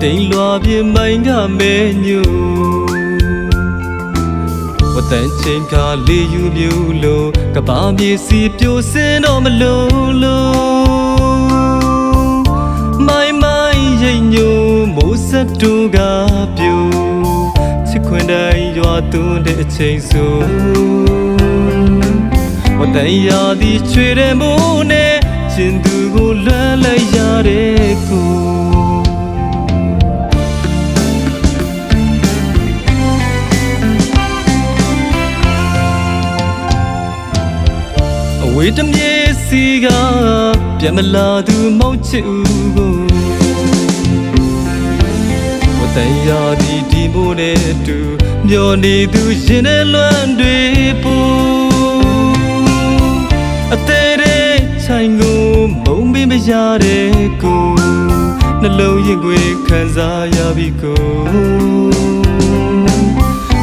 တိမ်လွာပြင်းမိုင်းကမဲညူဝတန်ချင်းကလေးယူမြူလို့ကဘာမြေစီပြိုစင်းတော့မလို့မိုင်းမိုင်းရိတ်ညူမိုးဆက်တူကပြူချစ်ခွင်တိုင်းရွာသွန်းတဲ့အချိန်ဆိုဝတန်ရာဒီချွေတဲ့မိုးနဲ့ကျင်သူကိုလွမ်းလိုက်ရတဲ့ကိုဝေးတမြေစီကပြန်မလာသူမောက်ချစ်ဦးကိုဝတန်ရာဒီမိုးနဲ့တူမျောနေသူရင်ထဲလွမ်းတွေပို့အသေးတဲ့ဆိုင်ကိုမုံပေးမရတဲ့ကိုနှလုံးရင်ခွေခံစားရပြီကို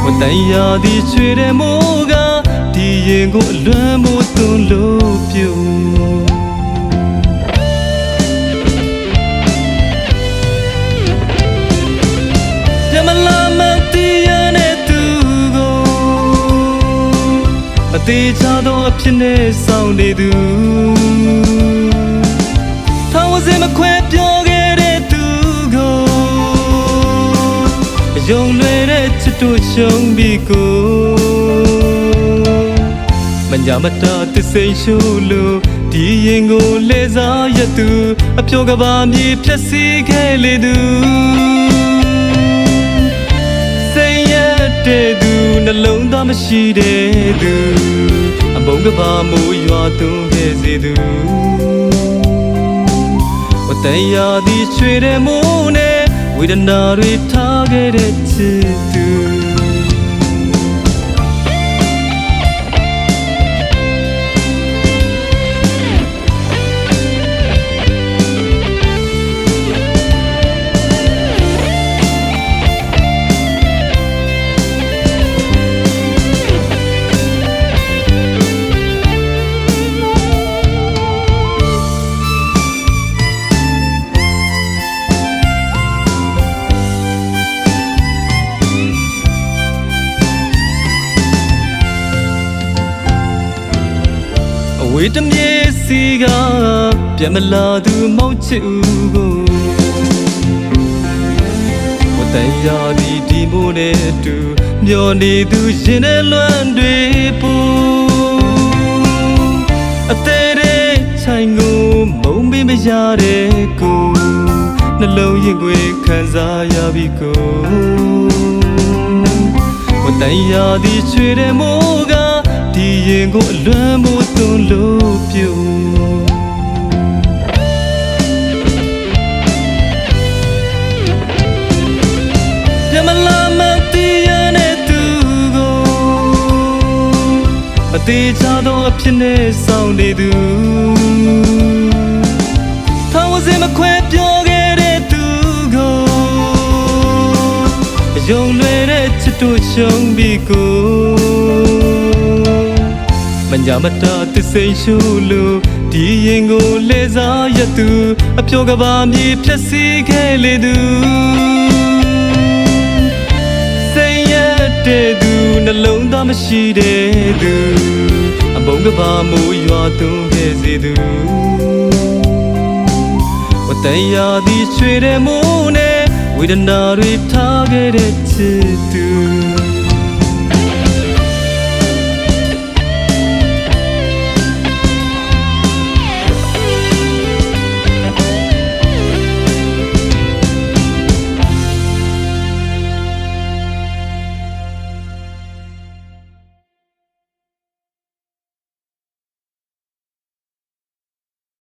ဝတန်ရာချွေတဲ့မိုးကဒီရင်ကိုအလွမ်းမို့သွန်းလို့ပြုံးပြမလာမတီးရတဲ့သူကိုမသေးချသောအဖြစ်နဲ့ဆောင်နေသူထောင်ဝစင်မခွဲပြောခဲ့တဲ့သူကိုယုံလွယ်တဲ့ချစ်တို့ရှုံးပြီးကိုမညာမတာတစိမ့်ရှုလို့ဒီရင်ကိုလေစားရသူအဖြိုကဘာမြေဖြက်စီးခဲ့လေသူစိတ်ရတဲ့သူနှလုံးသားမရှိတဲ့သူအမုန်းကဘာမိုးရွာသွန်းခဲ့စေသူဝတန်ရာဒီချွေတဲ့မိုးနဲ့ဝေဒနာတွေထားခဲ့တဲ့ချစ်သူဝေးတမြေစီကပြန်မလာသူမောက်ချစ်ဦးကိုဝတန်ရာဒီမိုးနဲ့တူမျောနေသူရင်ထဲလွမ်းတွေပို့အသေးတဲ့ဆိုင်ကိုမုံပေးမရတဲ့ကိုနှလုံးရင်ခွေခံစားရပြီကိုဝတန်ရာချွေတဲ့မိုးကဒီရင်ကိုအလွမ်းမို့သွန်းလို့ပြုံးပြမလာမတီးရတဲ့သူကိုမသေးချသောအဖြစ်နဲ့ဆောင်နေသူထောင်ဝစင်မခွဲပြောခဲ့တဲ့သူကိုယုံလွယ်တဲ့ချစ်တို့ရှုံးပြီးကိုမညာမတာတစိမ့်ရှုလို့ဒီရင်ကိုလေစားရသူအဖြိုကဘာမြေဖြက်စီးခဲ့လေသူစိတ်ရတဲ့သူနှလုံးသားမရှိတဲ့သူအမုန်းကဘာမိုးရွာသွန်းခဲ့စေသူဝတန်ရာချွေတဲ့မိုးနဲ့ဝေဒနာတွေထားခဲ့တဲ့ချစ်သူ